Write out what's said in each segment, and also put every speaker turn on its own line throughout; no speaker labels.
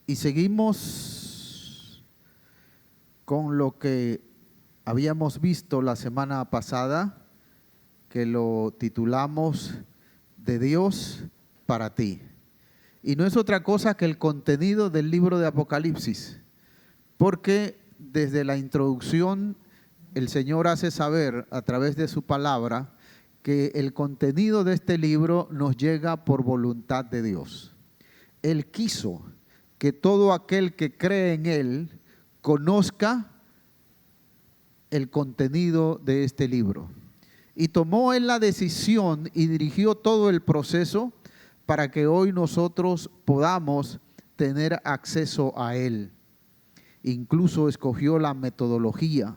Y seguimos con lo que habíamos visto la semana pasada, que lo titulamos De Dios para ti. Y no es otra cosa que el contenido del libro de Apocalipsis, porque desde la introducción el Señor hace saber a través de su palabra que el contenido de este libro nos llega por voluntad de Dios. Él quiso que todo aquel que cree en Él conozca el contenido de este libro. Y tomó Él la decisión y dirigió todo el proceso para que hoy nosotros podamos tener acceso a Él. Incluso escogió la metodología.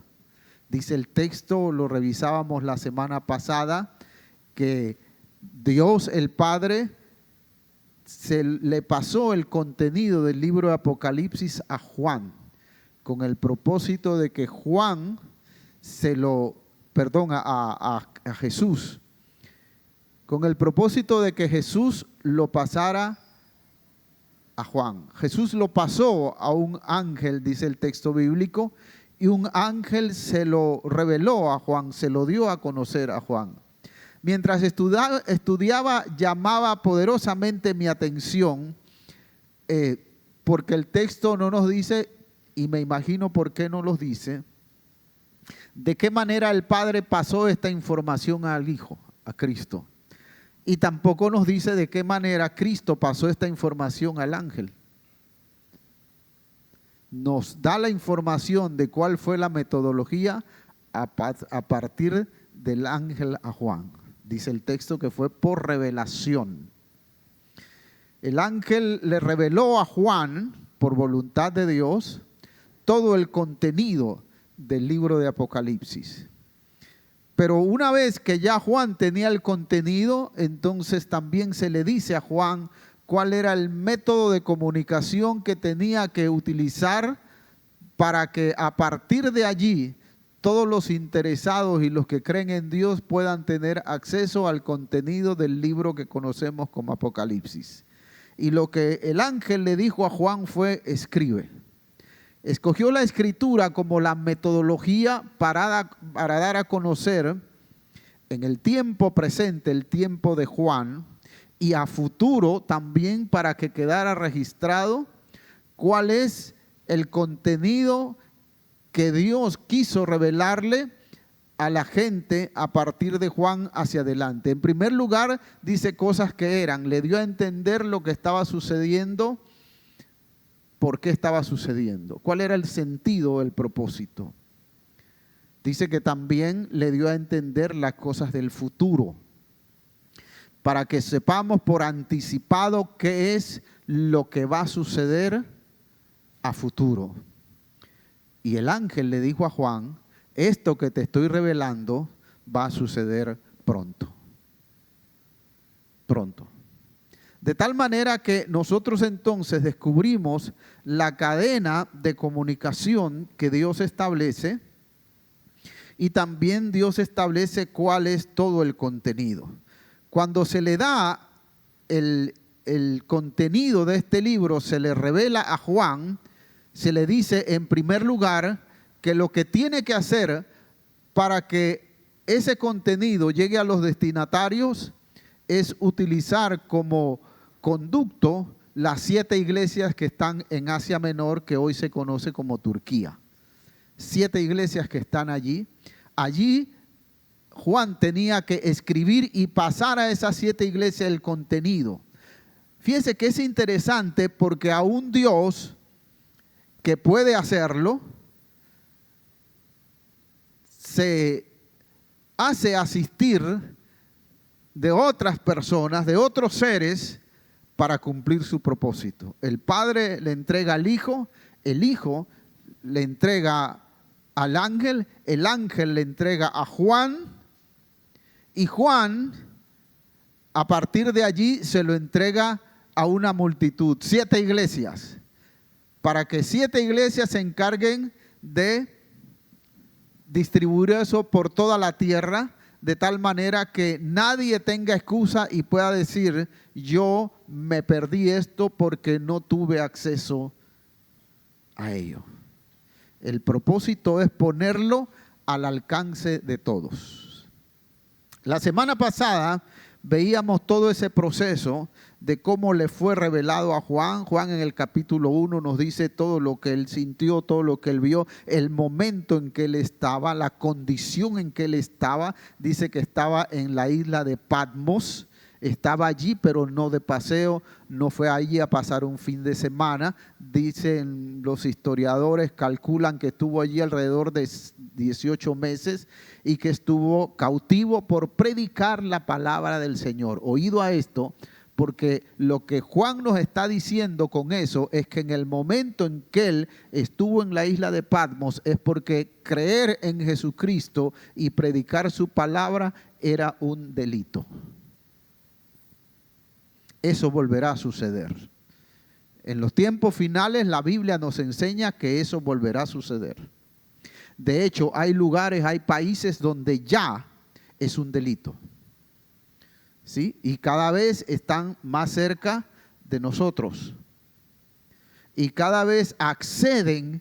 Dice el texto, lo revisábamos la semana pasada, que Dios el Padre se le pasó el contenido del libro de Apocalipsis a Juan, con el propósito de que Juan a Jesús, con el propósito de que Jesús lo pasara a Juan. Jesús lo pasó a un ángel, dice el texto bíblico, y un ángel se lo reveló a Juan, se lo dio a conocer a Juan. Mientras estudiaba, llamaba poderosamente mi atención, porque el texto no nos dice, y me imagino por qué no los dice, de qué manera el Padre pasó esta información al Hijo, a Cristo. Y tampoco nos dice de qué manera Cristo pasó esta información al ángel. Nos da la información de cuál fue la metodología a partir del ángel a Juan. Dice el texto que fue por revelación. El ángel le reveló a Juan, por voluntad de Dios, todo el contenido del libro de Apocalipsis. Pero una vez que ya Juan tenía el contenido, entonces también se le dice a Juan cuál era el método de comunicación que tenía que utilizar para que a partir de allí todos los interesados y los que creen en Dios puedan tener acceso al contenido del libro que conocemos como Apocalipsis. Y lo que el ángel le dijo a Juan fue: escribe. Escogió la escritura como la metodología para dar a conocer en el tiempo presente, el tiempo de Juan, y a futuro también para que quedara registrado cuál es el contenido que Dios quiso revelarle a la gente a partir de Juan hacia adelante. En primer lugar, dice cosas que le dio a entender lo que estaba sucediendo, por qué estaba sucediendo, cuál era el sentido, el propósito. Dice que también le dio a entender las cosas del futuro, para que sepamos por anticipado qué es lo que va a suceder a futuro. Y el ángel le dijo a Juan: esto que te estoy revelando va a suceder pronto. Pronto. De tal manera que nosotros entonces descubrimos la cadena de comunicación que Dios establece, y también Dios establece cuál es todo el contenido. Cuando se le da el contenido de este libro, se le revela a Juan, se le dice en primer lugar que lo que tiene que hacer para que ese contenido llegue a los destinatarios es utilizar como conducto las 7 iglesias que están en Asia Menor, que hoy se conoce como Turquía. 7 iglesias que están allí. Allí Juan tenía que escribir y pasar a esas 7 iglesias el contenido. Fíjense que es interesante porque aún Dios, que puede hacerlo, se hace asistir de otras personas, de otros seres, para cumplir su propósito. El Padre le entrega al Hijo, el Hijo le entrega al ángel, el ángel le entrega a Juan, y Juan, a partir de allí, se lo entrega a una multitud, 7 iglesias, para que 7 iglesias se encarguen de distribuir eso por toda la tierra, de tal manera que nadie tenga excusa y pueda decir: yo me perdí esto porque no tuve acceso a ello. El propósito es ponerlo al alcance de todos. La semana pasada veíamos todo ese proceso de cómo le fue revelado a Juan. Juan en el capítulo 1 nos dice todo lo que él sintió, todo lo que él vio, el momento en que él estaba, la condición en que él estaba. Dice que estaba en la isla de Patmos. Estaba allí, pero no de paseo, no fue allí a pasar un fin de semana. Dicen los historiadores, calculan que estuvo allí alrededor de 18 meses y que estuvo cautivo por predicar la palabra del Señor. Oído a esto, porque lo que Juan nos está diciendo con eso es que en el momento en que él estuvo en la isla de Patmos es porque creer en Jesucristo y predicar su palabra era un delito. Eso volverá a suceder. En los tiempos finales la Biblia nos enseña que eso volverá a suceder. De hecho, hay lugares, hay países donde ya es un delito. ¿Sí? Y cada vez están más cerca de nosotros. Y cada vez acceden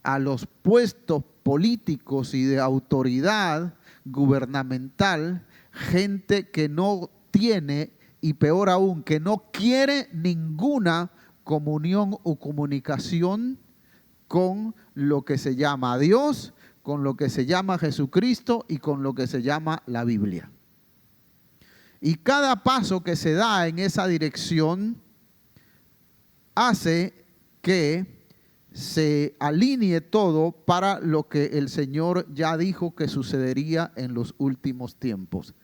a los puestos políticos y de autoridad gubernamental gente que no tiene, y peor aún, que no quiere ninguna comunión o comunicación con lo que se llama Dios, con lo que se llama Jesucristo y con lo que se llama la Biblia. Y cada paso que se da en esa dirección hace que se alinee todo para lo que el Señor ya dijo que sucedería en los últimos tiempos.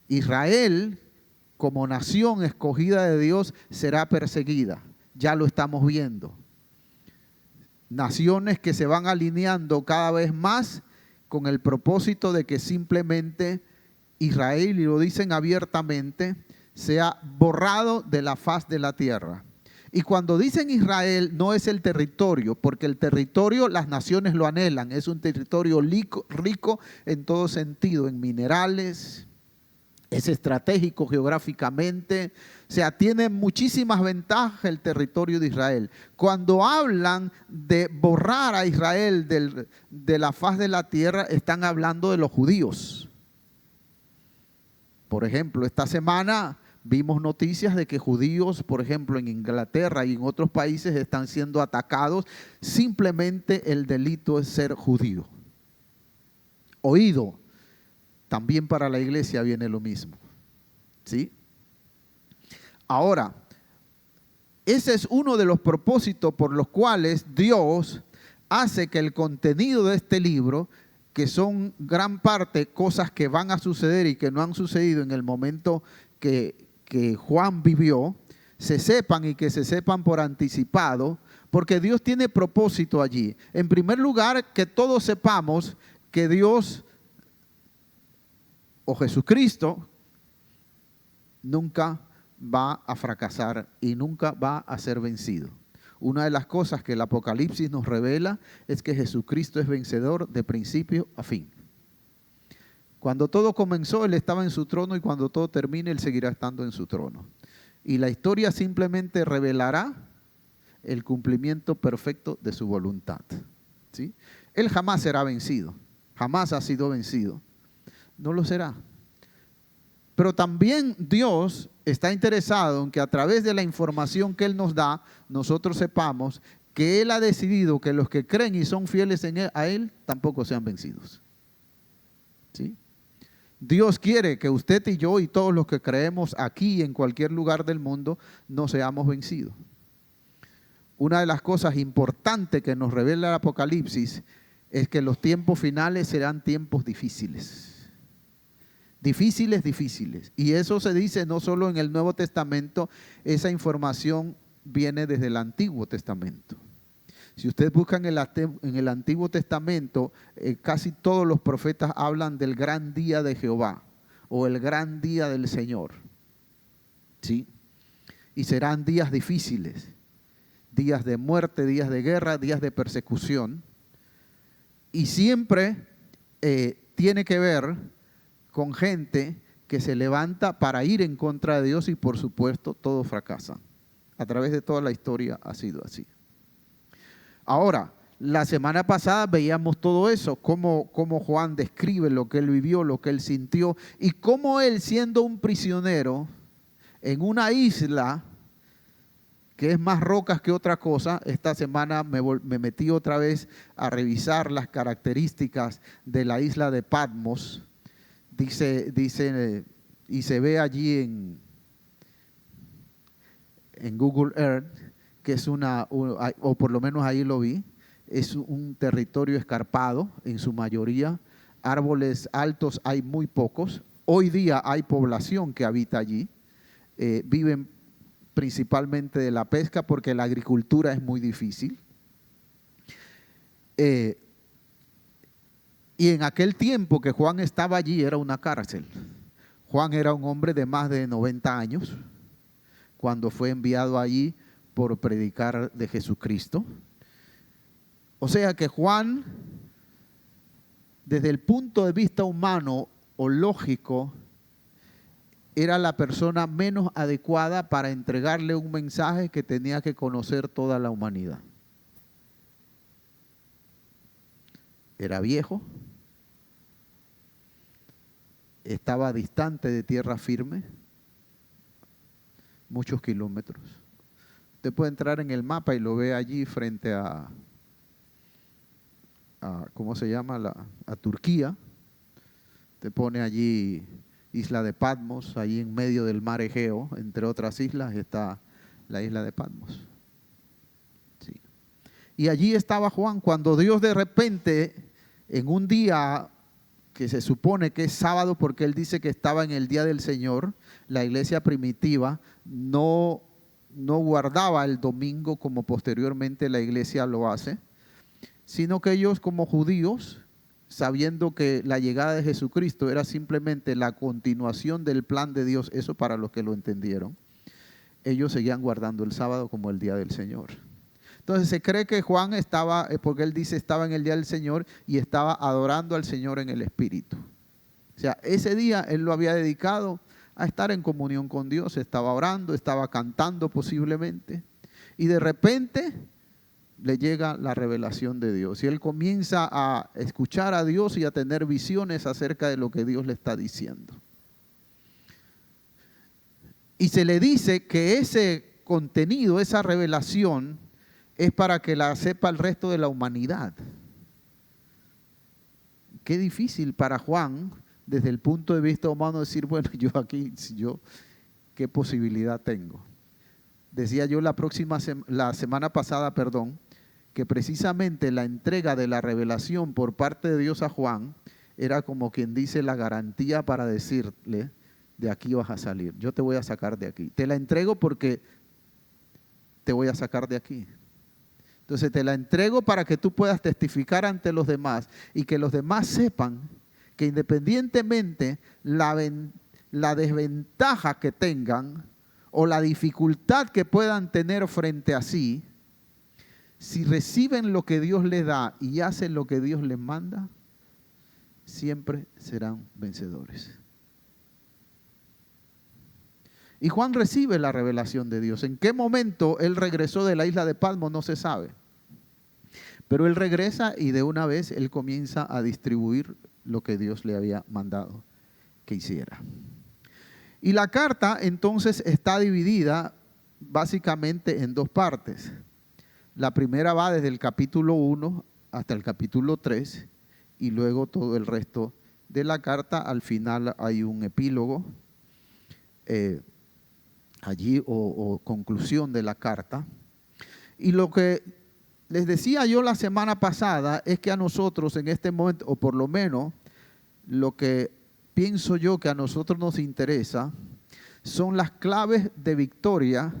Israel, como nación escogida de Dios, será perseguida. Ya lo estamos viendo. Naciones que se van alineando cada vez más con el propósito de que simplemente Israel, y lo dicen abiertamente, sea borrado de la faz de la tierra. Y cuando dicen Israel, no es el territorio, porque el territorio las naciones lo anhelan. Es un territorio rico en todo sentido, en minerales. Es estratégico geográficamente, o sea, tiene muchísimas ventajas el territorio de Israel. Cuando hablan de borrar a Israel de la faz de la tierra, están hablando de los judíos. Por ejemplo, esta semana vimos noticias de que judíos, por ejemplo, en Inglaterra y en otros países están siendo atacados. Simplemente el delito es ser judío. Oído. También para la iglesia viene lo mismo. ¿Sí? Ahora, ese es uno de los propósitos por los cuales Dios hace que el contenido de este libro, que son gran parte cosas que van a suceder y que no han sucedido en el momento que Juan vivió, se sepan y que se sepan por anticipado, porque Dios tiene propósito allí. En primer lugar, que todos sepamos que Dios o Jesucristo nunca va a fracasar y nunca va a ser vencido. Una de las cosas que el Apocalipsis nos revela es que Jesucristo es vencedor de principio a fin. Cuando todo comenzó, Él estaba en su trono, y cuando todo termine, Él seguirá estando en su trono. Y la historia simplemente revelará el cumplimiento perfecto de su voluntad. ¿Sí? Él jamás será vencido, jamás ha sido vencido. No lo será. Pero también Dios está interesado en que a través de la información que Él nos da, nosotros sepamos que Él ha decidido que los que creen y son fieles a Él tampoco sean vencidos. ¿Sí? Dios quiere que usted y yo y todos los que creemos aquí y en cualquier lugar del mundo no seamos vencidos. Una de las cosas importantes que nos revela el Apocalipsis es que los tiempos finales serán tiempos difíciles. Difíciles. Y eso se dice no solo en el Nuevo Testamento, esa información viene desde el Antiguo Testamento. Si ustedes buscan en el Antiguo Testamento, casi todos los profetas hablan del gran día de Jehová o el gran día del Señor. ¿Sí? Y serán días difíciles, días de muerte, días de guerra, días de persecución. Y siempre tiene que ver con gente que se levanta para ir en contra de Dios, y por supuesto todos fracasan. A través de toda la historia ha sido así. Ahora, la semana pasada veíamos todo eso, cómo Juan describe lo que él vivió, lo que él sintió, y cómo él, siendo un prisionero en una isla que es más rocas que otra cosa, esta semana me metí otra vez a revisar las características de la isla de Patmos. Dice y se ve allí en Google Earth, que es o por lo menos ahí lo vi, es un territorio escarpado en su mayoría, árboles altos hay muy pocos, hoy día hay población que habita allí, viven principalmente de la pesca porque la agricultura es muy difícil. Y en aquel tiempo que Juan estaba allí era una cárcel. Juan era un hombre de más de 90 años cuando fue enviado allí por predicar de Jesucristo. O sea que Juan, desde el punto de vista humano o lógico, era la persona menos adecuada para entregarle un mensaje que tenía que conocer toda la humanidad. Era viejo, estaba distante de tierra firme, muchos kilómetros. Usted puede entrar en el mapa y lo ve allí frente a ¿cómo se llama? A Turquía. Te pone allí isla de Patmos, allí en medio del mar Egeo, entre otras islas está la isla de Patmos. Sí. Y allí estaba Juan cuando Dios de repente, en un día que se supone que es sábado, porque él dice que estaba en el día del Señor, la iglesia primitiva no guardaba el domingo como posteriormente la iglesia lo hace, sino que ellos como judíos, sabiendo que la llegada de Jesucristo era simplemente la continuación del plan de Dios, eso para los que lo entendieron, ellos seguían guardando el sábado como el día del Señor. Entonces se cree que Juan estaba, porque él dice estaba en el día del Señor y estaba adorando al Señor en el Espíritu. O sea, ese día él lo había dedicado a estar en comunión con Dios, estaba orando, estaba cantando posiblemente, y de repente le llega la revelación de Dios y él comienza a escuchar a Dios y a tener visiones acerca de lo que Dios le está diciendo. Y se le dice que ese contenido, esa revelación, es para que la sepa el resto de la humanidad. Qué difícil para Juan, desde el punto de vista humano, decir, bueno, ¿qué posibilidad tengo? Decía yo la semana pasada, que precisamente la entrega de la revelación por parte de Dios a Juan era como quien dice la garantía para decirle, de aquí vas a salir, yo te voy a sacar de aquí. Te la entrego porque te voy a sacar de aquí. Entonces te la entrego para que tú puedas testificar ante los demás y que los demás sepan que independientemente la desventaja que tengan o la dificultad que puedan tener frente a sí, si reciben lo que Dios les da y hacen lo que Dios les manda, siempre serán vencedores. Y Juan recibe la revelación de Dios. ¿En qué momento él regresó de la isla de Patmos? No se sabe. Pero él regresa y de una vez él comienza a distribuir lo que Dios le había mandado que hiciera. Y la carta entonces está dividida básicamente en dos partes. La primera va desde el capítulo 1 hasta el capítulo 3 y luego todo el resto de la carta. Al final hay un epílogo allí o conclusión de la carta. Y lo que les decía yo la semana pasada es que a nosotros en este momento, o por lo menos lo que pienso yo que a nosotros nos interesa, son las claves de victoria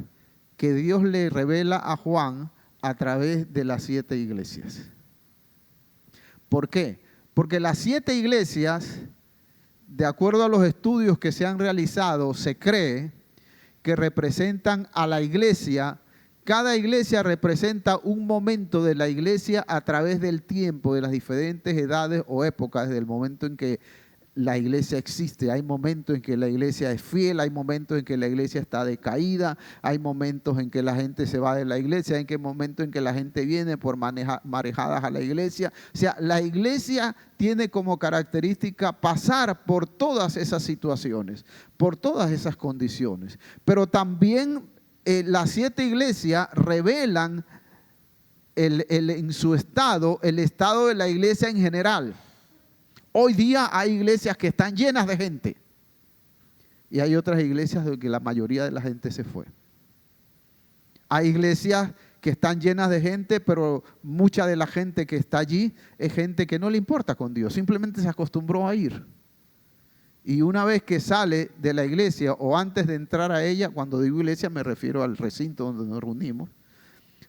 que Dios le revela a Juan a través de las 7 iglesias. ¿Por qué? Porque las 7 iglesias, de acuerdo a los estudios que se han realizado, se cree que representan a la iglesia. Cada iglesia representa un momento de la iglesia a través del tiempo, de las diferentes edades o épocas, desde el momento en que la iglesia existe. Hay momentos en que la iglesia es fiel, hay momentos en que la iglesia está decaída, hay momentos en que la gente se va de la iglesia, hay momentos en que la gente viene por marejadas a la iglesia. O sea, la iglesia tiene como característica pasar por todas esas situaciones, por todas esas condiciones. Pero también las 7 iglesias revelan en su estado, el estado de la iglesia en general. Hoy día hay iglesias que están llenas de gente y hay otras iglesias donde la mayoría de la gente se fue. Hay iglesias que están llenas de gente, pero mucha de la gente que está allí es gente que no le importa con Dios, simplemente se acostumbró a ir. Y una vez que sale de la iglesia o antes de entrar a ella, cuando digo iglesia me refiero al recinto donde nos reunimos,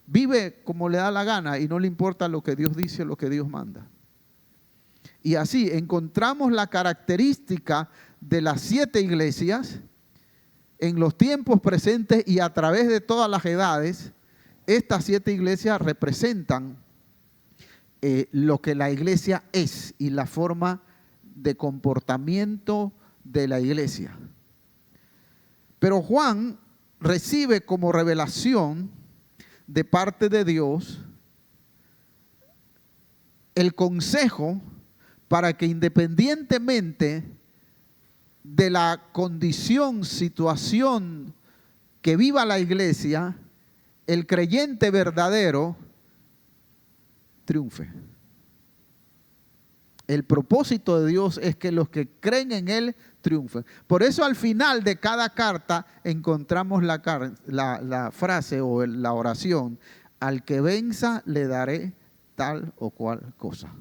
vive como le da la gana y no le importa lo que Dios dice o lo que Dios manda. Y así encontramos la característica de las 7 iglesias en los tiempos presentes y a través de todas las edades. Estas 7 iglesias representan lo que la iglesia es y la forma de comportamiento de la iglesia. Pero Juan recibe como revelación de parte de Dios el consejo para que independientemente de la condición, situación que viva la iglesia, el creyente verdadero triunfe. El propósito de Dios es que los que creen en Él triunfen. Por eso al final de cada carta encontramos la frase o la oración: al que venza le daré tal o cual cosa.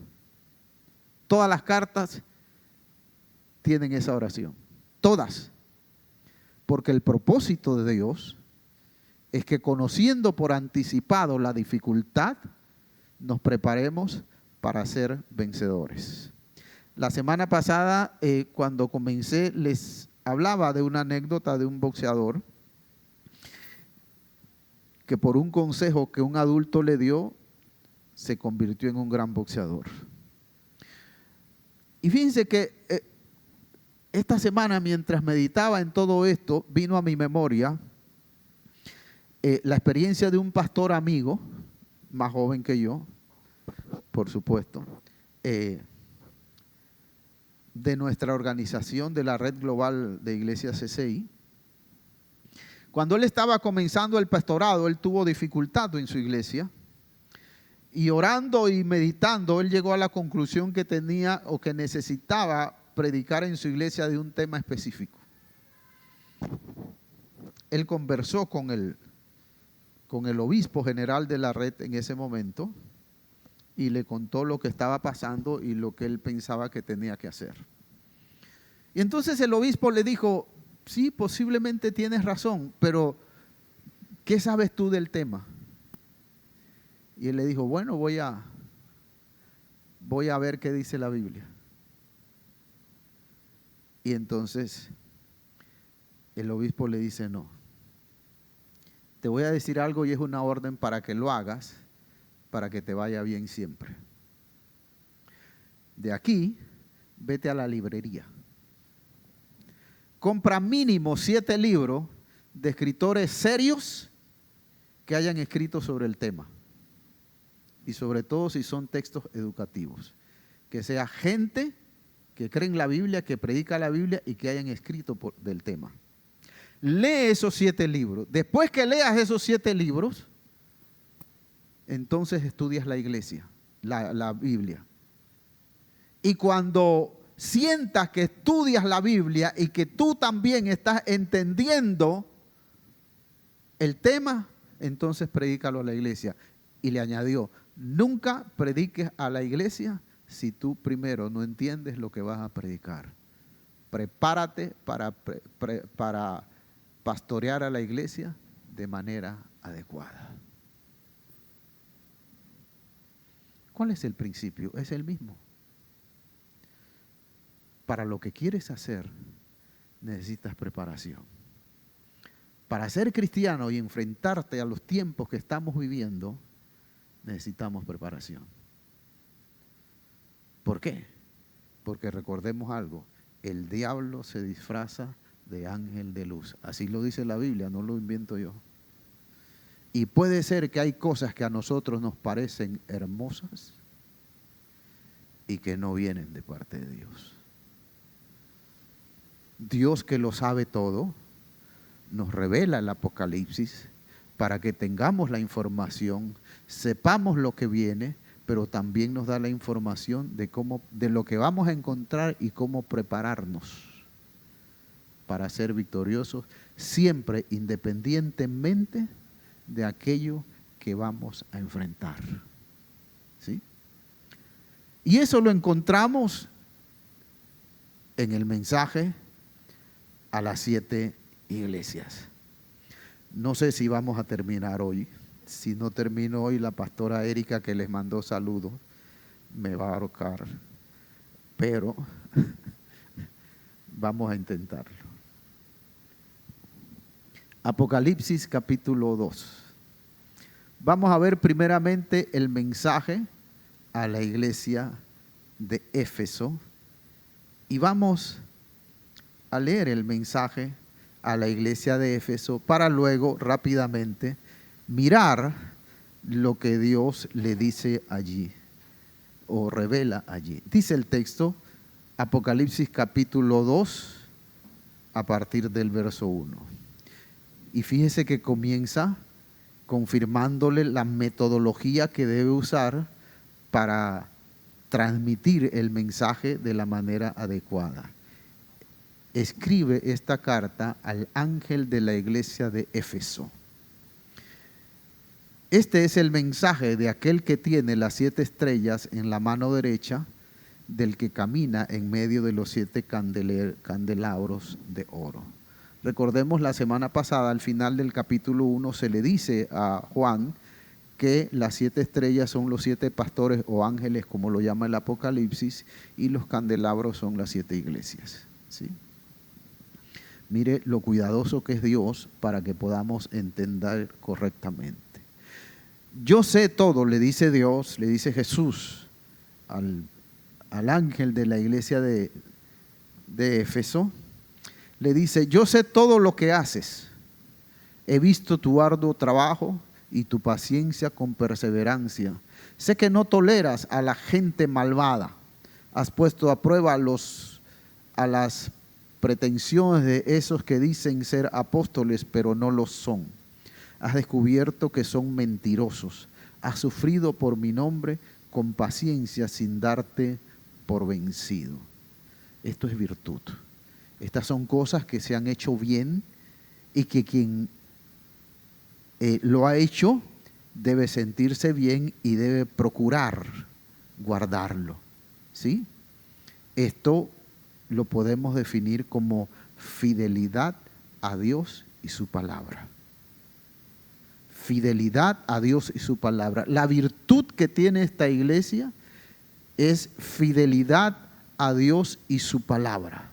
Todas las cartas tienen esa oración, todas. Porque el propósito de Dios es que, conociendo por anticipado la dificultad, nos preparemos para ser vencedores. La semana pasada, cuando comencé, les hablaba de una anécdota de un boxeador que por un consejo que un adulto le dio, se convirtió en un gran boxeador. Y fíjense que esta semana, mientras meditaba en todo esto, vino a mi memoria la experiencia de un pastor amigo, más joven que yo, por supuesto, de nuestra organización de la Red Global de Iglesias CCI. Cuando él estaba comenzando el pastorado, él tuvo dificultad en su iglesia. Y orando y meditando, él llegó a la conclusión que tenía o que necesitaba predicar en su iglesia de un tema específico. Él conversó con el obispo general de la red en ese momento y le contó lo que estaba pasando y lo que él pensaba que tenía que hacer. Y entonces el obispo le dijo: sí, posiblemente tienes razón, pero ¿qué sabes tú del tema? Y él le dijo: bueno, voy a ver qué dice la Biblia. Y entonces el obispo le dice: no, te voy a decir algo y es una orden para que lo hagas, para que te vaya bien siempre. De aquí, vete a la librería. Compra mínimo 7 libros de escritores serios que hayan escrito sobre el tema. Y sobre todo si son textos educativos. Que sea gente que cree en la Biblia, que predica la Biblia y que hayan escrito del tema. Lee esos 7 libros. Después que leas esos 7 libros, entonces estudias la iglesia, la Biblia. Y cuando sientas que estudias la Biblia y que tú también estás entendiendo el tema, entonces predícalo a la iglesia. Y le añadió: nunca prediques a la iglesia si tú primero no entiendes lo que vas a predicar. Prepárate para pastorear a la iglesia de manera adecuada. ¿Cuál es el principio? Es el mismo. Para lo que quieres hacer, necesitas preparación. Para ser cristiano y enfrentarte a los tiempos que estamos viviendo, necesitamos preparación. ¿Por qué? Porque recordemos algo: el diablo se disfraza de ángel de luz. Así lo dice la Biblia, no lo invento yo. Y puede ser que hay cosas que a nosotros nos parecen hermosas y que no vienen de parte de Dios. Dios, que lo sabe todo, nos revela el Apocalipsis para que tengamos la información, sepamos lo que viene, pero también nos da la información de lo que vamos a encontrar y cómo prepararnos para ser victoriosos, siempre independientemente de aquello que vamos a enfrentar. ¿Sí? Y eso lo encontramos en el mensaje a las 7 iglesias. No sé si vamos a terminar hoy. Si no termino hoy, la pastora Erika, que les mandó saludos, me va a ahorcar. Pero vamos a intentarlo. Apocalipsis capítulo 2. Vamos a ver primeramente el mensaje a la iglesia de Éfeso y vamos a leer el mensaje a la iglesia de Éfeso para luego rápidamente mirar lo que Dios le dice allí o revela allí. Dice el texto, Apocalipsis capítulo 2 a partir del verso 1. Y fíjese que comienza confirmándole la metodología que debe usar para transmitir el mensaje de la manera adecuada. Escribe esta carta al ángel de la iglesia de Éfeso. Este es el mensaje de aquel que tiene las 7 estrellas en la mano derecha, del que camina en medio de los 7 candelabros de oro. Recordemos la semana pasada, al final del capítulo 1, se le dice a Juan que las 7 estrellas son los 7 pastores o ángeles, como lo llama el Apocalipsis, y los candelabros son las 7 iglesias. ¿Sí? Mire lo cuidadoso que es Dios para que podamos entender correctamente. Yo sé todo, le dice Dios, le dice Jesús al ángel de la iglesia de Éfeso. Le dice, yo sé todo lo que haces. He visto tu arduo trabajo y tu paciencia con perseverancia. Sé que no toleras a la gente malvada. Has puesto a prueba a las pretensiones de esos que dicen ser apóstoles, pero no lo son. Has descubierto que son mentirosos. Has sufrido por mi nombre con paciencia sin darte por vencido. Esto es virtud. Estas son cosas que se han hecho bien y que quien lo ha hecho debe sentirse bien y debe procurar guardarlo. ¿Sí? Esto lo podemos definir como fidelidad a Dios y su palabra. Fidelidad a Dios y su palabra. La virtud que tiene esta iglesia es fidelidad a Dios y su palabra.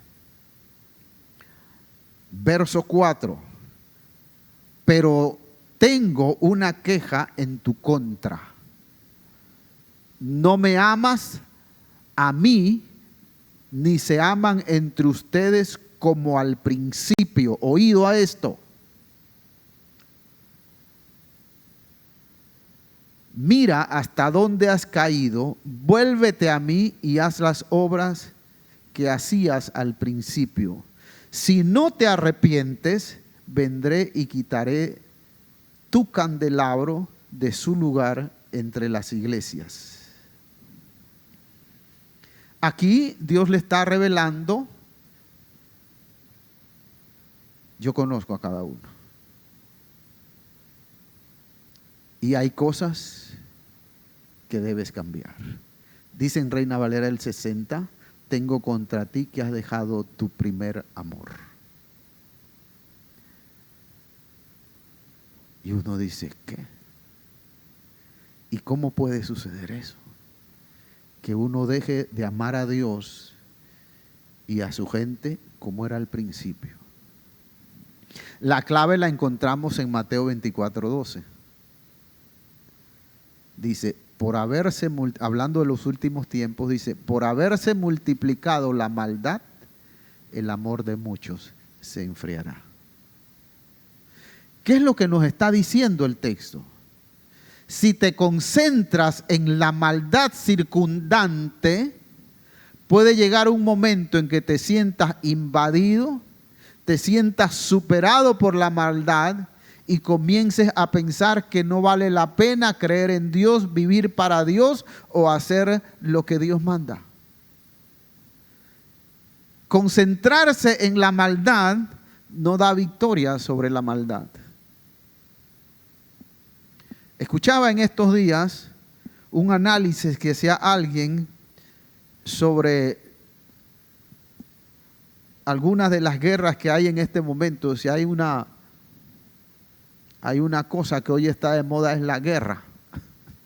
Verso 4. Pero tengo una queja en tu contra. No me amas a mí, ni se aman entre ustedes como al principio. Oído a esto. Mira hasta dónde has caído, vuélvete a mí y haz las obras que hacías al principio. Si no te arrepientes, vendré y quitaré tu candelabro de su lugar entre las iglesias. Aquí Dios le está revelando, yo conozco a cada uno. Y hay cosas que debes cambiar. Dice en Reina Valera del 60, tengo contra ti que has dejado tu primer amor. Y uno dice, ¿qué? ¿Y cómo puede suceder eso? Que uno deje de amar a Dios y a su gente como era al principio. La clave la encontramos en Mateo 24:12. Dice, hablando de los últimos tiempos, dice, por haberse multiplicado la maldad, el amor de muchos se enfriará. ¿Qué es lo que nos está diciendo el texto? Si te concentras en la maldad circundante, puede llegar un momento en que te sientas invadido, te sientas superado por la maldad y comiences a pensar que no vale la pena creer en Dios, vivir para Dios o hacer lo que Dios manda. Concentrarse en la maldad no da victoria sobre la maldad. Escuchaba en estos días un análisis que hacía alguien sobre algunas de las guerras que hay en este momento. Si hay una cosa que hoy está de moda, es la guerra.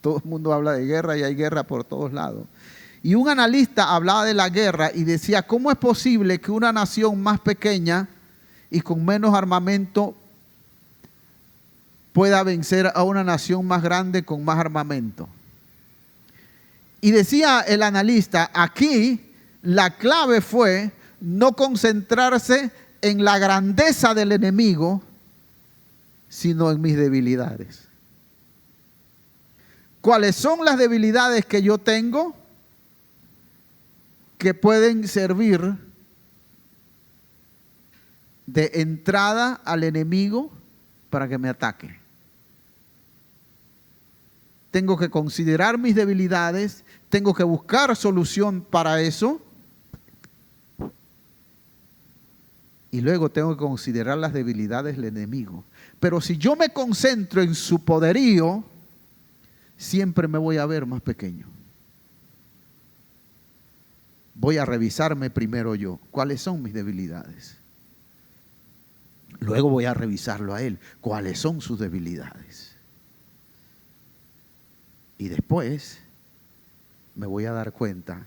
Todo el mundo habla de guerra y hay guerra por todos lados. Y un analista hablaba de la guerra y decía, ¿cómo es posible que una nación más pequeña y con menos armamento pueda vencer a una nación más grande con más armamento? Y decía el analista, aquí la clave fue no concentrarse en la grandeza del enemigo, sino en mis debilidades. ¿Cuáles son las debilidades que yo tengo que pueden servir de entrada al enemigo para que me ataque? Tengo que considerar mis debilidades, tengo que buscar solución para eso y luego tengo que considerar las debilidades del enemigo. Pero si yo me concentro en su poderío, siempre me voy a ver más pequeño. Voy a revisarme primero yo, cuáles son mis debilidades. Luego voy a revisarlo a él, cuáles son sus debilidades. Y después me voy a dar cuenta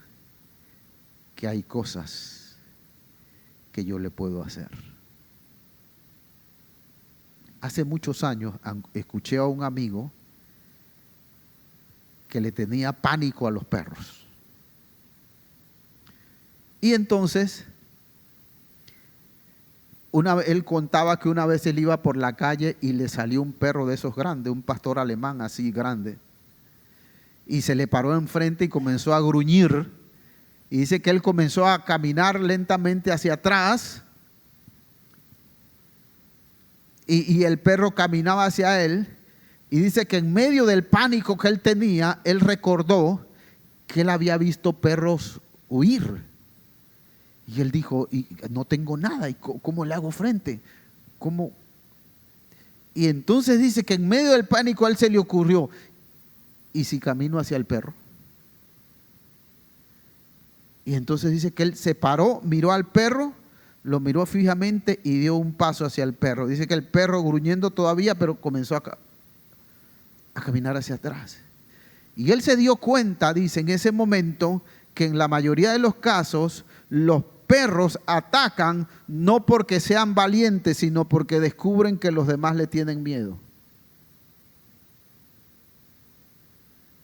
que hay cosas que yo le puedo hacer. Hace muchos años escuché a un amigo que le tenía pánico a los perros. Y entonces, él contaba que una vez él iba por la calle y le salió un perro de esos grandes, un pastor alemán así grande. Y se le paró enfrente y comenzó a gruñir. Y dice que él comenzó a caminar lentamente hacia atrás. Y el perro caminaba hacia él. Y dice que en medio del pánico que él tenía, él recordó que él había visto perros huir. Y él dijo, y no tengo nada, ¿y cómo le hago frente? ¿Cómo? Y entonces dice que en medio del pánico a él se le ocurrió, ¿y si camino hacia el perro? Y entonces dice que él se paró, miró al perro, lo miró fijamente y dio un paso hacia el perro. Dice que el perro gruñendo todavía, pero comenzó a caminar hacia atrás. Y él se dio cuenta, dice, en ese momento, que en la mayoría de los casos, los perros atacan no porque sean valientes, sino porque descubren que los demás le tienen miedo.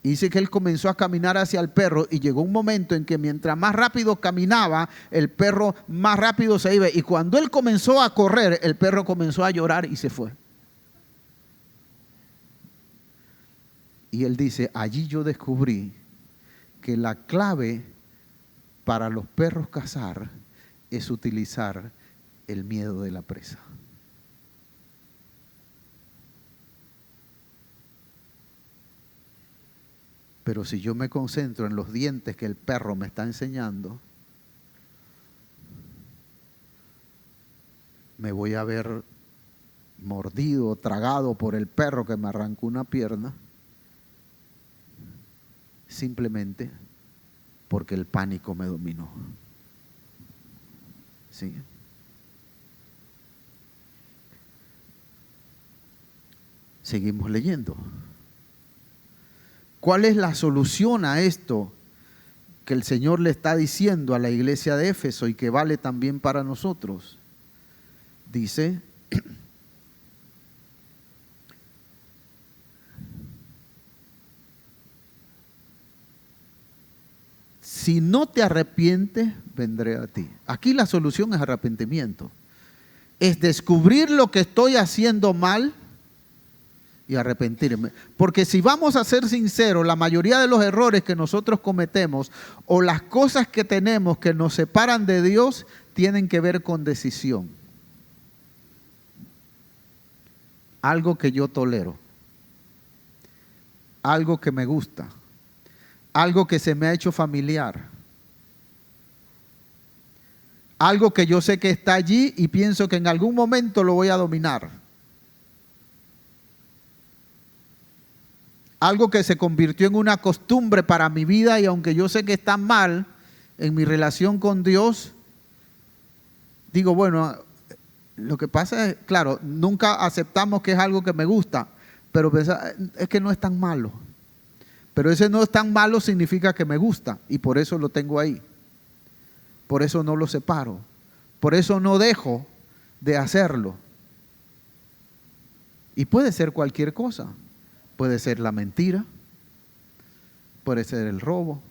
Y dice que él comenzó a caminar hacia el perro y llegó un momento en que mientras más rápido caminaba, el perro más rápido se iba. Y cuando él comenzó a correr, el perro comenzó a llorar y se fue. Y él dice, allí yo descubrí que la clave para los perros cazar es utilizar el miedo de la presa. Pero si yo me concentro en los dientes que el perro me está enseñando, me voy a ver mordido, tragado por el perro que me arrancó una pierna, simplemente porque el pánico me dominó. ¿Sí? Seguimos leyendo. ¿Cuál es la solución a esto que el Señor le está diciendo a la iglesia de Éfeso y que vale también para nosotros? Dice, si no te arrepientes, vendré a ti. Aquí la solución es arrepentimiento. Es descubrir lo que estoy haciendo mal y arrepentirme. Porque si vamos a ser sinceros, la mayoría de los errores que nosotros cometemos o las cosas que tenemos que nos separan de Dios tienen que ver con decisión. Algo que yo tolero. Algo que me gusta. Algo que se me ha hecho familiar. Algo que yo sé que está allí y pienso que en algún momento lo voy a dominar. Algo que se convirtió en una costumbre para mi vida y aunque yo sé que está mal en mi relación con Dios, digo, bueno, lo que pasa es, claro, nunca aceptamos que es algo que me gusta, pero es que no es tan malo. Pero ese no es tan malo significa que me gusta y por eso lo tengo ahí. Por eso no lo separo. Por eso no dejo de hacerlo. Y puede ser cualquier cosa. Puede ser la mentira. Puede ser el robo.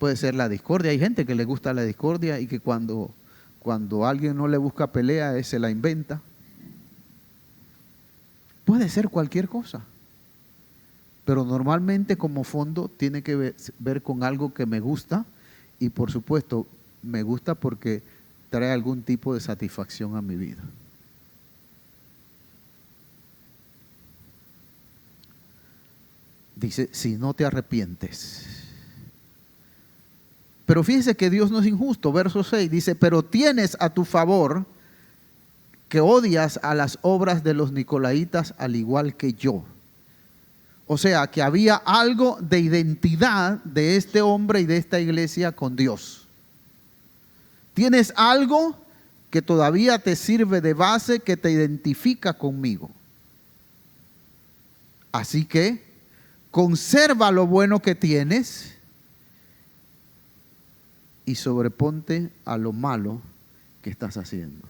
Puede ser la discordia. Hay gente que le gusta la discordia y que cuando alguien no le busca pelea, se la inventa. Puede ser cualquier cosa. Pero normalmente como fondo tiene que ver con algo que me gusta. Y por supuesto, me gusta porque trae algún tipo de satisfacción a mi vida. Dice, si no te arrepientes. Pero fíjese que Dios no es injusto. Verso 6 dice, pero tienes a tu favor que odias a las obras de los nicolaitas al igual que yo. O sea, que había algo de identidad de este hombre y de esta iglesia con Dios. Tienes algo que todavía te sirve de base, que te identifica conmigo. Así que conserva lo bueno que tienes y sobreponte a lo malo que estás haciendo.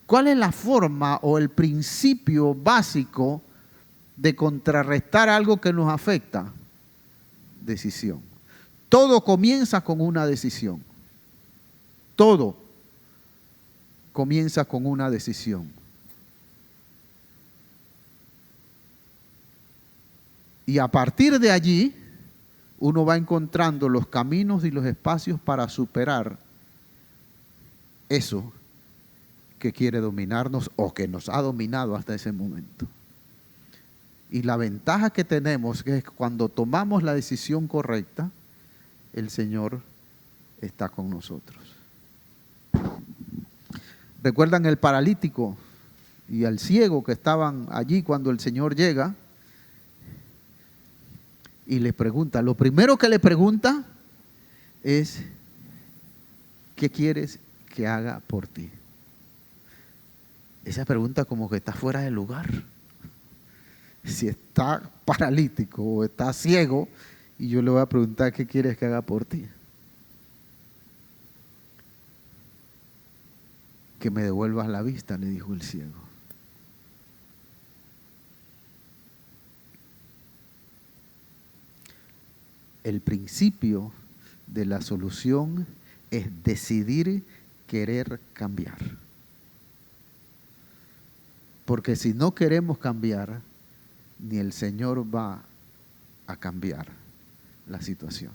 ¿Cuál es la forma o el principio básico de contrarrestar algo que nos afecta? Decisión. Todo comienza con una decisión. Todo comienza con una decisión. Y a partir de allí, uno va encontrando los caminos y los espacios para superar eso que quiere dominarnos o que nos ha dominado hasta ese momento. Y la ventaja que tenemos es que cuando tomamos la decisión correcta, el Señor está con nosotros. ¿Recuerdan el paralítico y al ciego que estaban allí cuando el Señor llega? Y le pregunta, lo primero que le pregunta es, ¿qué quieres que haga por ti? Esa pregunta como que está fuera de lugar. Si está paralítico o está ciego, y yo le voy a preguntar, ¿qué quieres que haga por ti? Que me devuelvas la vista, le dijo el ciego. El principio de la solución es decidir querer cambiar. Porque si no queremos cambiar, ni el Señor va a cambiar la situación.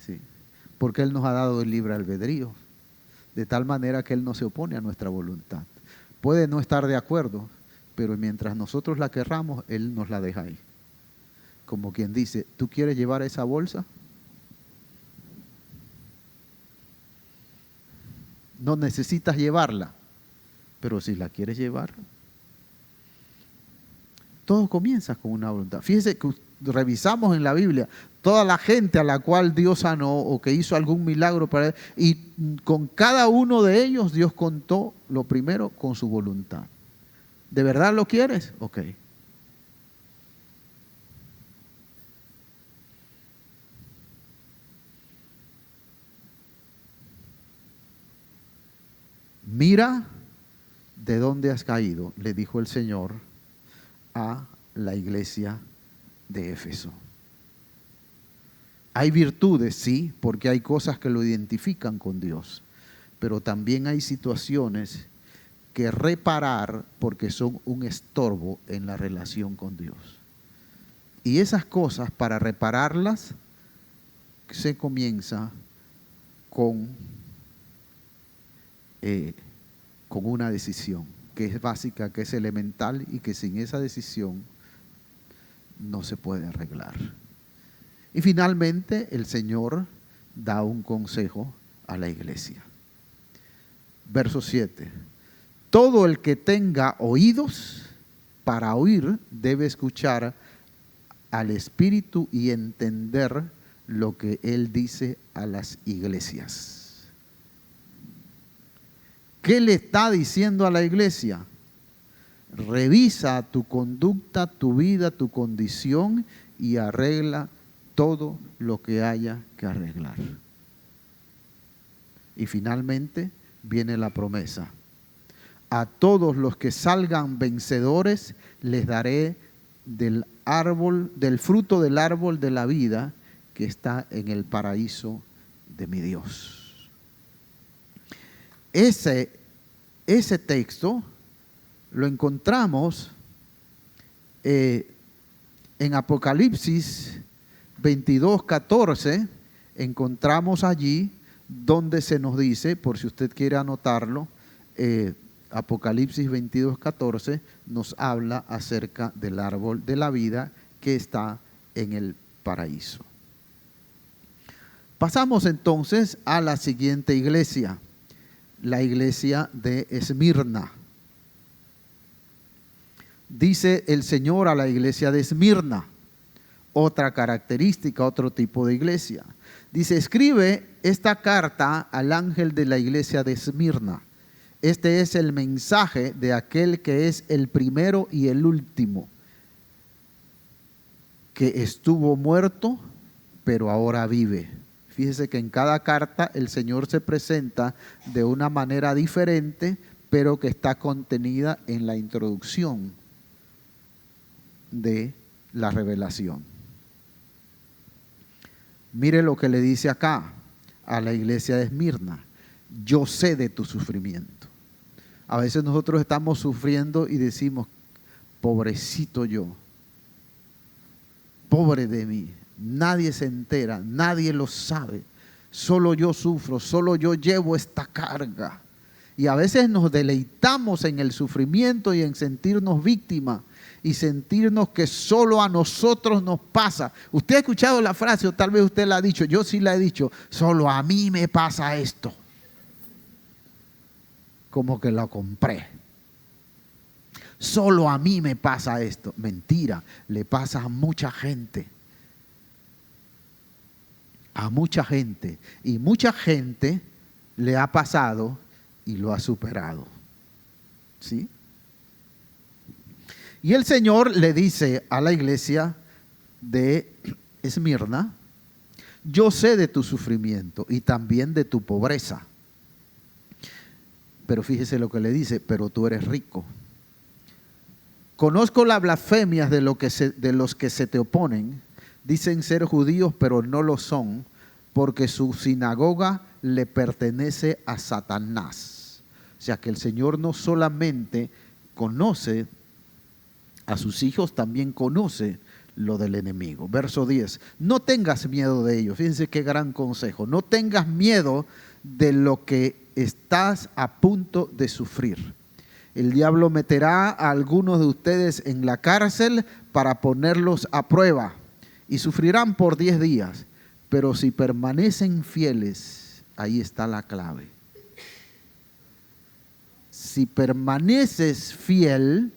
¿Sí? Porque Él nos ha dado el libre albedrío, de tal manera que Él no se opone a nuestra voluntad. Puede no estar de acuerdo, pero mientras nosotros la querramos, Él nos la deja ahí. Como quien dice, ¿tú quieres llevar esa bolsa? No necesitas llevarla, pero si la quieres llevar, todo comienza con una voluntad. Fíjese que revisamos en la Biblia toda la gente a la cual Dios sanó o que hizo algún milagro para él, y con cada uno de ellos Dios contó lo primero con su voluntad. ¿De verdad lo quieres? Ok. Mira de dónde has caído, le dijo el Señor a la iglesia de Éfeso. Hay virtudes, sí, porque hay cosas que lo identifican con Dios, pero también hay situaciones que reparar porque son un estorbo en la relación con Dios. Y esas cosas, para repararlas, se comienza con una decisión que es básica, que es elemental y que sin esa decisión no se puede arreglar. Y finalmente el Señor da un consejo a la iglesia. Verso 7. Todo el que tenga oídos para oír debe escuchar al Espíritu y entender lo que Él dice a las iglesias. ¿Qué le está diciendo a la iglesia? Revisa tu conducta, tu vida, tu condición y arregla todo lo que haya que arreglar. Y finalmente viene la promesa. A todos los que salgan vencedores les daré del fruto del árbol de la vida que está en el paraíso de mi Dios. Ese texto lo encontramos en Apocalipsis 22:14. Encontramos allí donde se nos dice, por si usted quiere anotarlo, Apocalipsis 22:14 nos habla acerca del árbol de la vida que está en el paraíso. Pasamos entonces a la siguiente iglesia, la iglesia de Esmirna. Dice el Señor a la iglesia de Esmirna, otra característica, otro tipo de iglesia. Dice, escribe esta carta al ángel de la iglesia de Esmirna. Este es el mensaje de aquel que es el primero y el último, que estuvo muerto, pero ahora vive. Fíjese que en cada carta el Señor se presenta de una manera diferente, pero que está contenida en la introducción de la revelación. Mire lo que le dice acá a la iglesia de Esmirna. Yo sé de tu sufrimiento. A veces nosotros estamos sufriendo y decimos, pobrecito yo, pobre de mí, nadie se entera, nadie lo sabe, solo yo sufro, solo yo llevo esta carga. Y a veces nos deleitamos en el sufrimiento y en sentirnos víctimas y sentirnos que solo a nosotros nos pasa. Usted ha escuchado la frase, o tal vez usted la ha dicho, yo sí la he dicho, solo a mí me pasa esto. Como que la compré. Solo a mí me pasa esto. Mentira, le pasa a mucha gente. A mucha gente. Y mucha gente le ha pasado y lo ha superado. ¿Sí? Y el Señor le dice a la iglesia de Esmirna, yo sé de tu sufrimiento y también de tu pobreza. Pero fíjese lo que le dice, pero tú eres rico. Conozco las blasfemias de los que se te oponen. Dicen ser judíos, pero no lo son, porque su sinagoga le pertenece a Satanás. O sea que el Señor no solamente conoce a sus hijos, también conoce lo del enemigo. Verso 10. No tengas miedo de ellos. Fíjense qué gran consejo. No tengas miedo de lo que estás a punto de sufrir. El diablo meterá a algunos de ustedes en la cárcel para ponerlos a prueba y sufrirán por 10 días. Pero si permanecen fieles, ahí está la clave. Si permaneces fiel,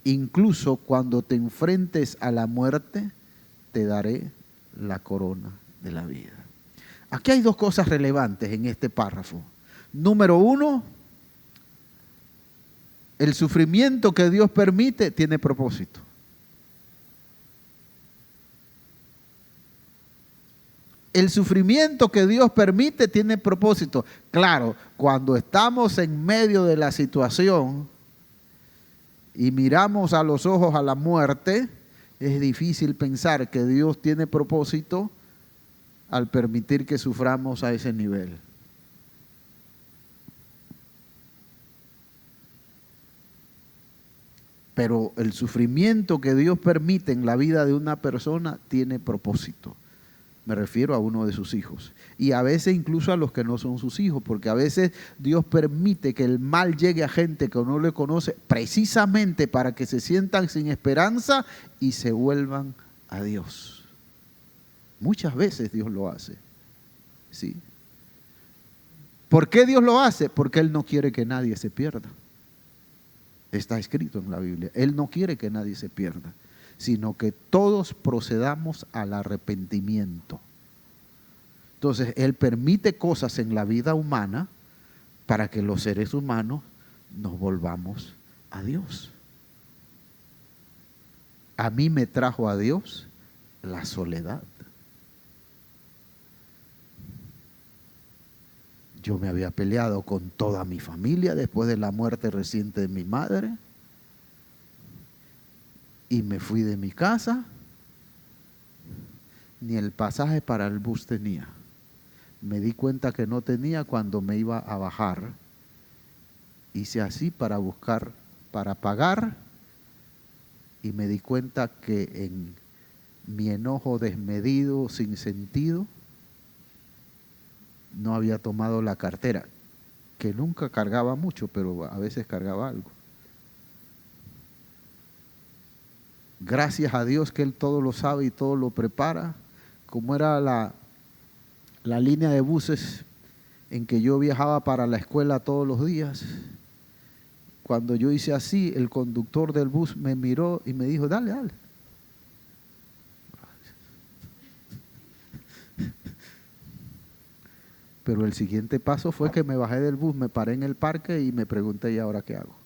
incluso cuando te enfrentes a la muerte, te daré la corona de la vida. Aquí hay dos cosas relevantes en este párrafo. Número 1, el sufrimiento que Dios permite tiene propósito. El sufrimiento que Dios permite tiene propósito. Claro, cuando estamos en medio de la situación y miramos a los ojos a la muerte, es difícil pensar que Dios tiene propósito al permitir que suframos a ese nivel. Pero el sufrimiento que Dios permite en la vida de una persona tiene propósito. Me refiero a uno de sus hijos. Y a veces incluso a los que no son sus hijos, porque a veces Dios permite que el mal llegue a gente que no le conoce precisamente para que se sientan sin esperanza y se vuelvan a Dios. Muchas veces Dios lo hace. ¿Sí? ¿Por qué Dios lo hace? Porque Él no quiere que nadie se pierda. Está escrito en la Biblia. Él no quiere que nadie se pierda, sino que todos procedamos al arrepentimiento. Entonces, Él permite cosas en la vida humana para que los seres humanos nos volvamos a Dios. A mí me trajo a Dios la soledad. Yo me había peleado con toda mi familia después de la muerte reciente de mi madre. Y me fui de mi casa. Ni el pasaje para el bus tenía. Me di cuenta que no tenía cuando me iba a bajar. Hice así para buscar, para pagar. Y me di cuenta que en mi enojo desmedido, sin sentido, no había tomado la cartera, que nunca cargaba mucho, pero a veces cargaba algo. Gracias a Dios que Él todo lo sabe y todo lo prepara. Como era la línea de buses en que yo viajaba para la escuela todos los días, cuando yo hice así, el conductor del bus me miró y me dijo, dale, dale. Pero el siguiente paso fue que me bajé del bus, me paré en el parque y me pregunté, ¿y ahora qué hago?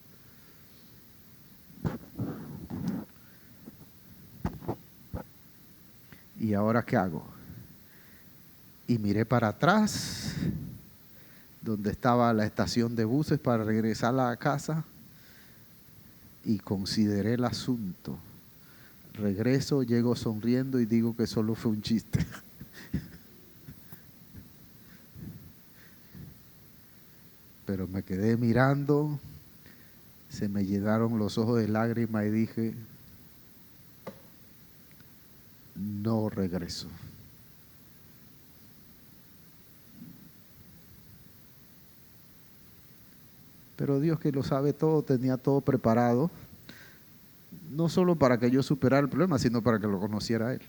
¿Y ahora qué hago? Y miré para atrás, donde estaba la estación de buses para regresar a la casa, y consideré el asunto. Regreso, llego sonriendo y digo que solo fue un chiste. Pero me quedé mirando, se me llenaron los ojos de lágrimas y dije, no regreso. Pero Dios, que lo sabe todo, tenía todo preparado, no solo para que yo superara el problema, sino para que lo conociera a Él.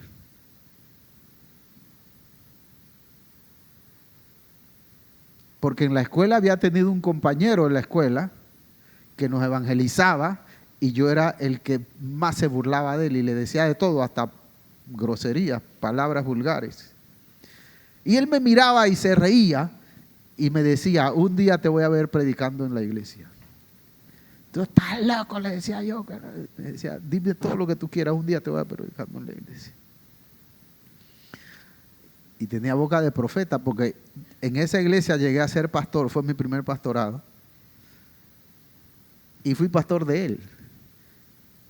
Porque en la escuela había tenido un compañero en la escuela que nos evangelizaba y yo era el que más se burlaba de él y le decía de todo, hasta groserías, palabras vulgares. Y él me miraba y se reía y me decía, un día te voy a ver predicando en la iglesia. Tú estás loco, le decía yo. Me decía, dime todo lo que tú quieras, un día te voy a ver predicando en la iglesia. Y tenía boca de profeta porque en esa iglesia llegué a ser pastor, fue mi primer pastorado. Y fui pastor de él.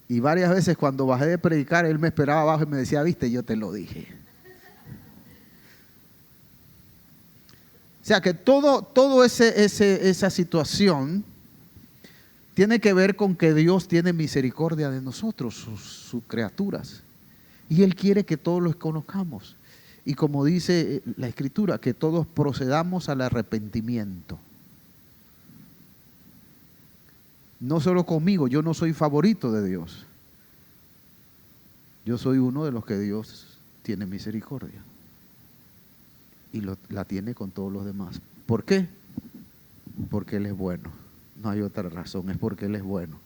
Y varias veces cuando bajé de predicar, él me esperaba abajo y me decía, viste, yo te lo dije. O sea que todo esa situación tiene que ver con que Dios tiene misericordia de nosotros, sus criaturas. Y Él quiere que todos los conozcamos. Y como dice la Escritura, que todos procedamos al arrepentimiento. No solo conmigo, yo no soy favorito de Dios. Yo soy uno de los que Dios tiene misericordia. Y la tiene con todos los demás. ¿Por qué? Porque Él es bueno. No hay otra razón, es porque Él es bueno.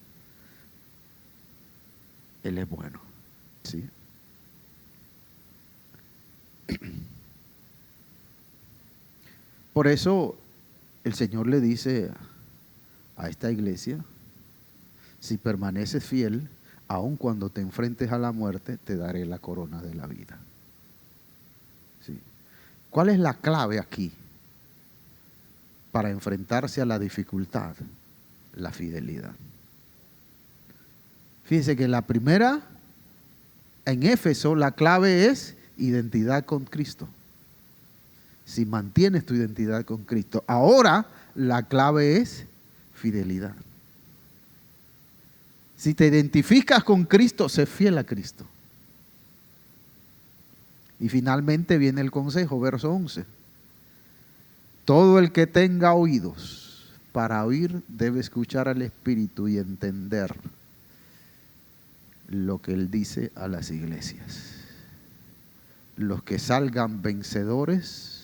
Él es bueno. ¿Sí? Por eso el Señor le dice a esta iglesia, si permaneces fiel, aun cuando te enfrentes a la muerte, te daré la corona de la vida. ¿Sí? ¿Cuál es la clave aquí para enfrentarse a la dificultad? La fidelidad. Fíjense que la primera, en Éfeso, la clave es identidad con Cristo. si mantienes tu identidad con Cristo. Ahora la clave es fidelidad. Si te identificas con Cristo, sé fiel a Cristo. Y finalmente viene el consejo, verso 11. Todo el que tenga oídos para oír debe escuchar al Espíritu y entender lo que Él dice a las iglesias. Los que salgan vencedores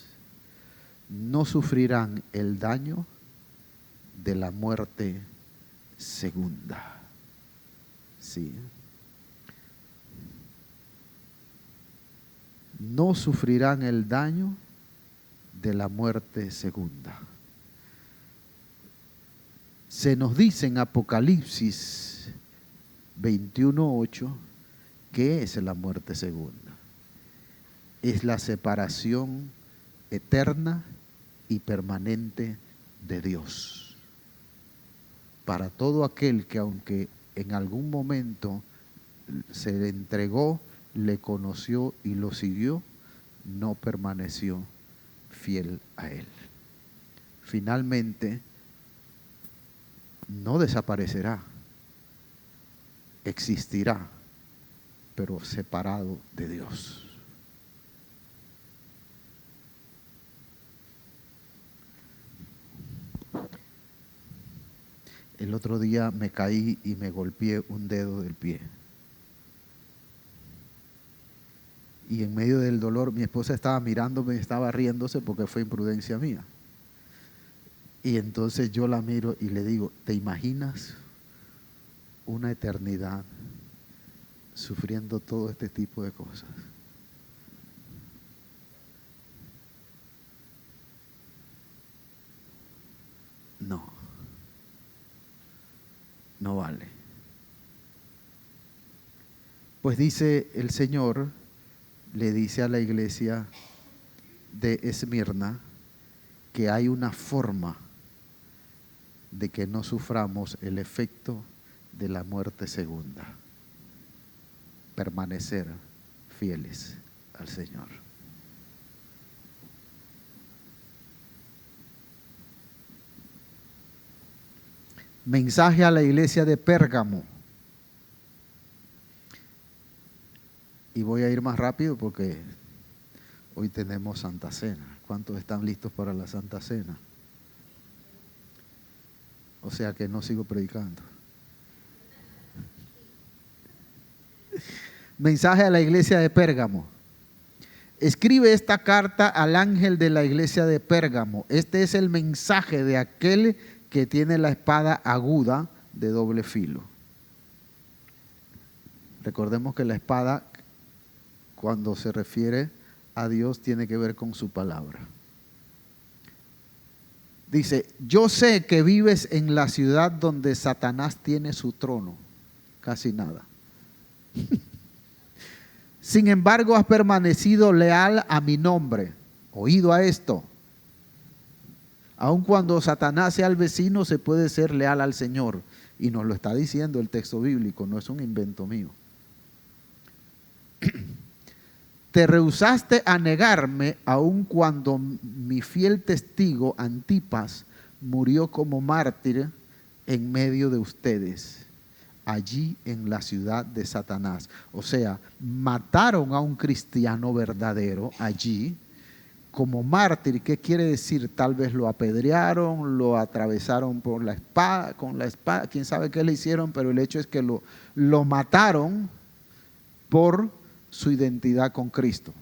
no sufrirán el daño de la muerte segunda. Sí. No sufrirán el daño de la muerte segunda. Se nos dice en Apocalipsis 21:8 ¿qué es la muerte segunda? Es la separación eterna y permanente de Dios. Para todo aquel que aunque en algún momento se le entregó, le conoció y lo siguió, no permaneció fiel a Él. Finalmente, no desaparecerá, existirá, pero separado de Dios. El otro día me caí y me golpeé un dedo del pie. Y en medio del dolor, mi esposa estaba mirándome, estaba riéndose porque fue imprudencia mía. Y entonces yo la miro y le digo, ¿te imaginas una eternidad sufriendo todo este tipo de cosas? No, no vale. Pues dice el Señor, le dice a la iglesia de Esmirna que hay una forma de que no suframos el efecto de la muerte segunda. Permanecer fieles al Señor. Mensaje a la iglesia de Pérgamo. Y voy a ir más rápido porque hoy tenemos Santa Cena. ¿Cuántos están listos para la Santa Cena? O sea que no sigo predicando. Mensaje a la iglesia de Pérgamo. Escribe esta carta al ángel de la iglesia de Pérgamo. Este es el mensaje de aquel que tiene la espada aguda de doble filo. Recordemos que la espada, cuando se refiere a Dios, tiene que ver con su palabra. Dice, yo sé que vives en la ciudad donde Satanás tiene su trono. Casi nada. Sin embargo, has permanecido leal a mi nombre. Oído a esto. Aun cuando Satanás sea el vecino, se puede ser leal al Señor. Y nos lo está diciendo el texto bíblico, no es un invento mío. Te rehusaste a negarme aun cuando mi fiel testigo Antipas murió como mártir en medio de ustedes, allí en la ciudad de Satanás. O sea, mataron a un cristiano verdadero allí como mártir. ¿Qué quiere decir? Tal vez lo apedrearon, lo atravesaron por la espada, con la espada, quién sabe qué le hicieron, pero el hecho es que lo mataron por su identidad con Cristo.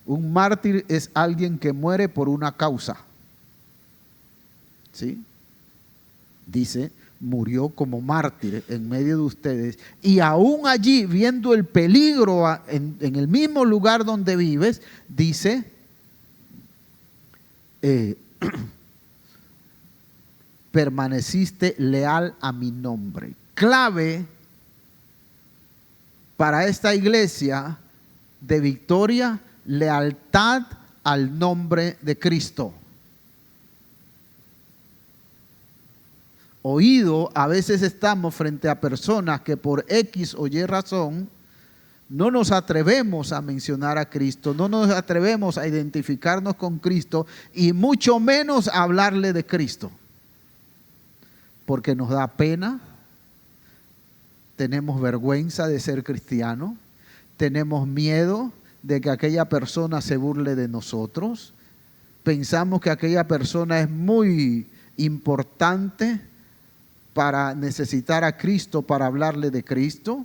Un mártir es alguien que muere por una causa. ¿Sí? Dice, murió como mártir en medio de ustedes, y aún allí, viendo el peligro en el mismo lugar donde vives, dice, permaneciste leal a mi nombre. Clave para esta iglesia de Victoria, lealtad al nombre de Cristo. Oído, a veces estamos frente a personas que por X o Y razón no nos atrevemos a mencionar a Cristo, no nos atrevemos a identificarnos con Cristo y mucho menos a hablarle de Cristo, porque nos da pena, tenemos vergüenza de ser cristianos, tenemos miedo de que aquella persona se burle de nosotros, pensamos que aquella persona es muy importante para necesitar a Cristo, para hablarle de Cristo.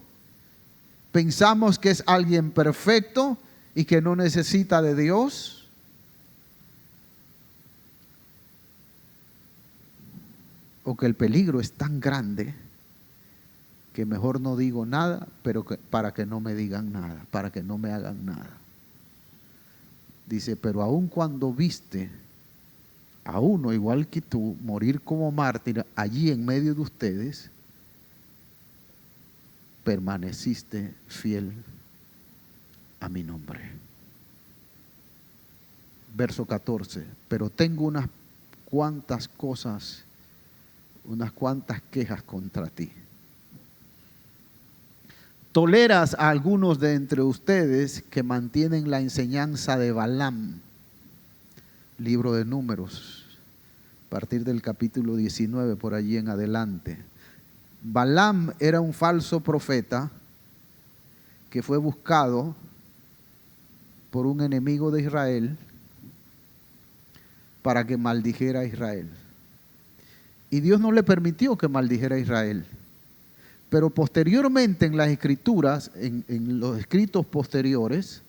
Pensamos que es alguien perfecto y que no necesita de Dios. O que el peligro es tan grande que mejor no digo nada, pero para que no me digan nada, para que no me hagan nada. Dice, pero aun cuando viste a uno igual que tú morir como mártir allí en medio de ustedes, permaneciste fiel a mi nombre. Verso 14, pero tengo unas cuantas cosas, unas cuantas quejas contra ti. Toleras a algunos de entre ustedes que mantienen la enseñanza de Balaam, libro de Números, a partir del capítulo 19 por allí en adelante. Balaam era un falso profeta que fue buscado por un enemigo de Israel para que maldijera a Israel. Y Dios no le permitió que maldijera a Israel. Pero posteriormente en las escrituras, en los escritos posteriores,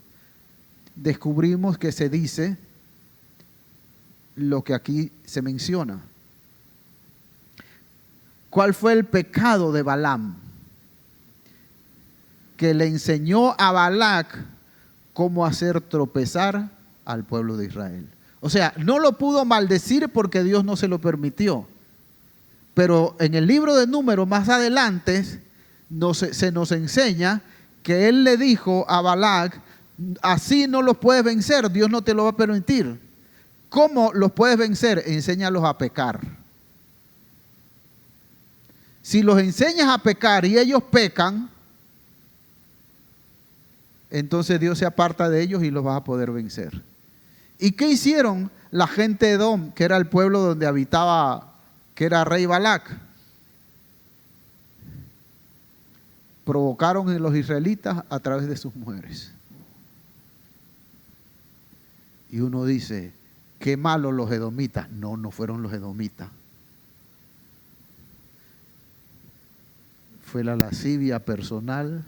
descubrimos que se dice lo que aquí se menciona. ¿Cuál fue el pecado de Balaam? Que le enseñó a Balac cómo hacer tropezar al pueblo de Israel. O sea, no lo pudo maldecir porque Dios no se lo permitió. Pero en el libro de Números más adelante se nos enseña que él le dijo a Balac, así no los puedes vencer, Dios no te lo va a permitir. ¿Cómo los puedes vencer? Enséñalos a pecar. Si los enseñas a pecar y ellos pecan, entonces Dios se aparta de ellos y los vas a poder vencer. ¿Y qué hicieron la gente de Edom, que era el pueblo donde habitaba, que era rey Balac? Provocaron a los israelitas a través de sus mujeres. Y uno dice, qué malos los edomitas. No, no fueron los edomitas. Fue la lascivia personal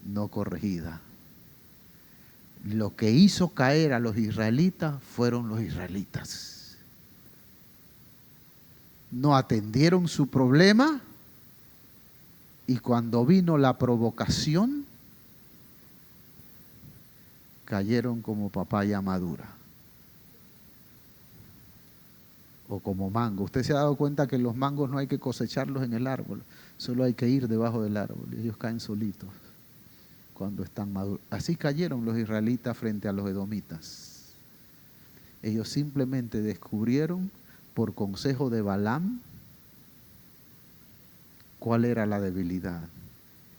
no corregida. Lo que hizo caer a los israelitas fueron los israelitas. No atendieron su problema y cuando vino la provocación, cayeron como papaya madura o como mango. Usted se ha dado cuenta que los mangos no hay que cosecharlos en el árbol, solo hay que ir debajo del árbol y ellos caen solitos cuando están maduros. Así cayeron los israelitas frente a los edomitas. Ellos simplemente descubrieron por consejo de Balaam cuál era la debilidad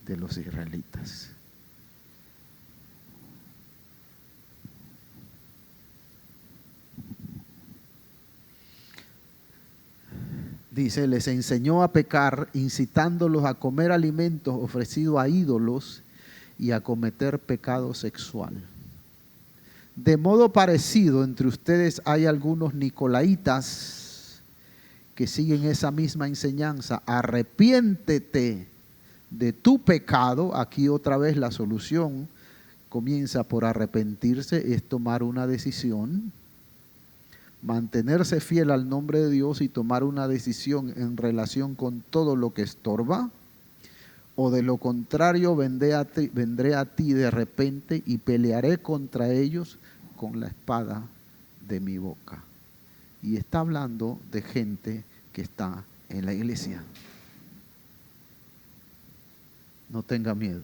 de los israelitas. Dice, les enseñó a pecar, incitándolos a comer alimentos ofrecidos a ídolos y a cometer pecado sexual. De modo parecido, entre ustedes hay algunos nicolaitas que siguen esa misma enseñanza. Arrepiéntete de tu pecado. Aquí otra vez la solución comienza por arrepentirse, es tomar una decisión, mantenerse fiel al nombre de Dios y tomar una decisión en relación con todo lo que estorba. O de lo contrario, vendré a ti de repente y pelearé contra ellos con la espada de mi boca. Y está hablando de gente que está en la iglesia. No tenga miedo.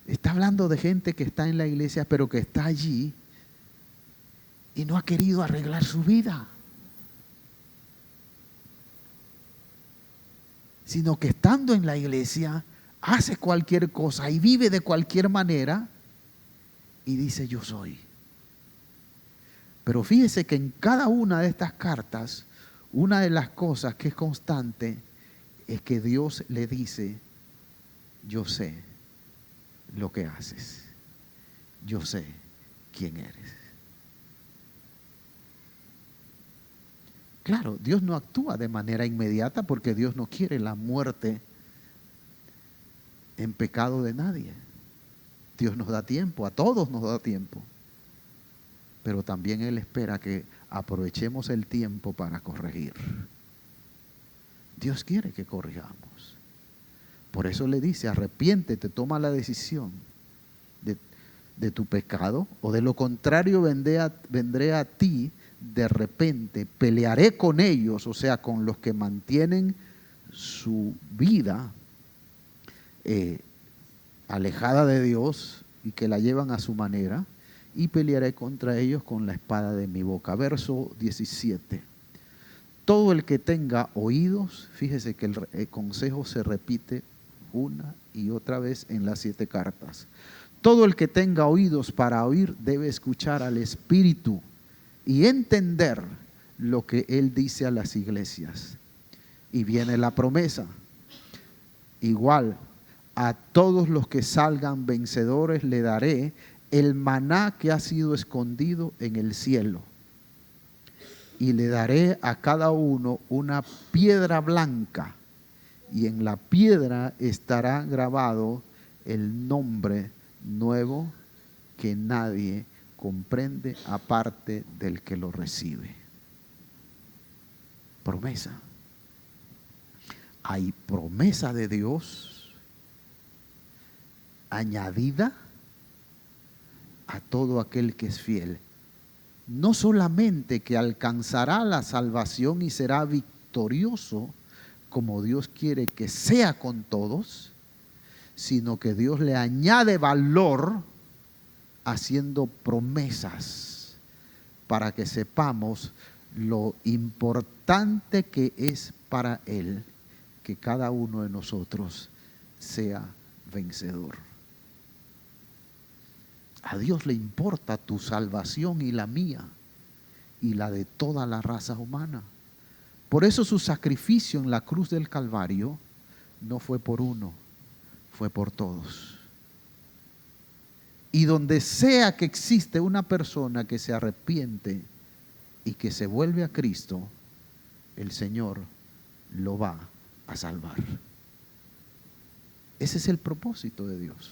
Está hablando de gente que está en la iglesia, pero que está allí y no ha querido arreglar su vida. sino que estando en la iglesia hace cualquier cosa y vive de cualquier manera y dice yo soy. Pero fíjese que en cada una de estas cartas, una de las cosas que es constante es que Dios le dice, yo sé lo que haces, yo sé quién eres. Claro, Dios no actúa de manera inmediata porque Dios no quiere la muerte en pecado de nadie. Dios nos da tiempo, a todos nos da tiempo. Pero también Él espera que aprovechemos el tiempo para corregir. Dios quiere que corrijamos. Por eso le dice, arrepiéntete, toma la decisión de tu pecado, o de lo contrario vendré a ti de repente, pelearé con ellos, o sea, con los que mantienen su vida alejada de Dios y que la llevan a su manera, y pelearé contra ellos con la espada de mi boca. Verso 17. Todo el que tenga oídos, fíjese que el consejo se repite una y otra vez en las 7 cartas. Todo el que tenga oídos para oír debe escuchar al Espíritu y entender lo que Él dice a las iglesias. Y viene la promesa. Igual, a todos los que salgan vencedores le daré el maná que ha sido escondido en el cielo. Y le daré a cada uno una piedra blanca, y en la piedra estará grabado el nombre nuevo que nadie comprende aparte del que lo recibe. Promesa. Hay promesa de Dios añadida a todo aquel que es fiel. No solamente que alcanzará la salvación y será victorioso como Dios quiere que sea con todos, sino que Dios le añade valor haciendo promesas para que sepamos lo importante que es para Él que cada uno de nosotros sea vencedor. A Dios le importa tu salvación y la mía y la de toda la raza humana. Por eso su sacrificio en la cruz del Calvario no fue por uno, fue por todos. Y donde sea que existe una persona que se arrepiente y que se vuelve a Cristo, el Señor lo va a salvar. Ese es el propósito de Dios.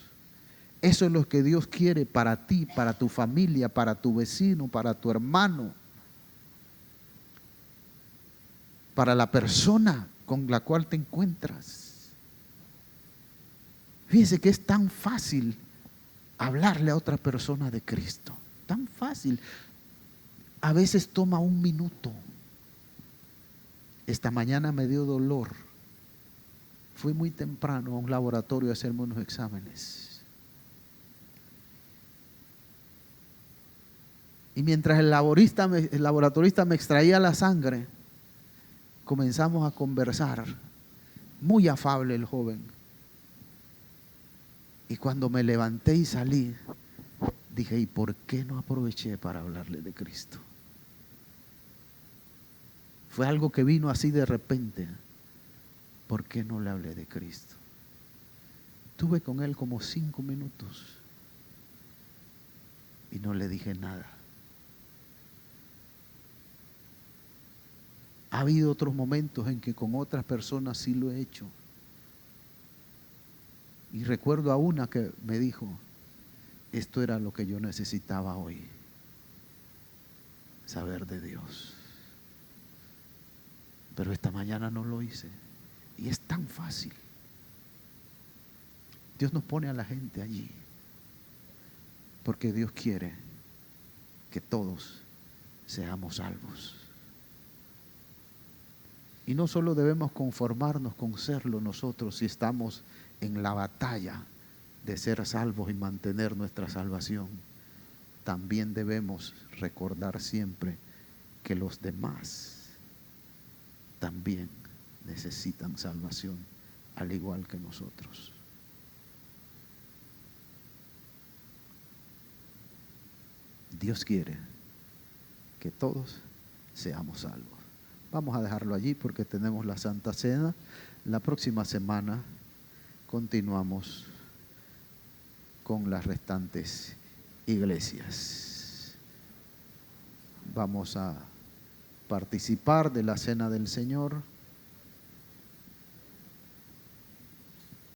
Eso es lo que Dios quiere para ti, para tu familia, para tu vecino, para tu hermano, para la persona con la cual te encuentras. Fíjese que es tan fácil hablarle a otra persona de Cristo, tan fácil. A veces toma un minuto. Esta mañana me dio dolor. Fui muy temprano a un laboratorio a hacerme unos exámenes. Y mientras el laboratorista me extraía la sangre, comenzamos a conversar. Muy afable el joven. Y cuando me levanté y salí, dije, ¿y por qué no aproveché para hablarle de Cristo? Fue algo que vino así de repente. ¿Por qué no le hablé de Cristo? Tuve con él como 5 minutos y no le dije nada. Ha habido otros momentos en que con otras personas sí lo he hecho. Y recuerdo a una que me dijo, esto era lo que yo necesitaba hoy, saber de Dios. Pero esta mañana no lo hice. Y es tan fácil. Dios nos pone a la gente allí, porque Dios quiere que todos seamos salvos. Y no solo debemos conformarnos con serlo nosotros si estamos en la batalla de ser salvos y mantener nuestra salvación, también debemos recordar siempre que los demás también necesitan salvación, al igual que nosotros. Dios quiere que todos seamos salvos. Vamos a dejarlo allí porque tenemos la Santa Cena. La próxima semana continuamos con las restantes iglesias. Vamos a participar de la Cena del Señor.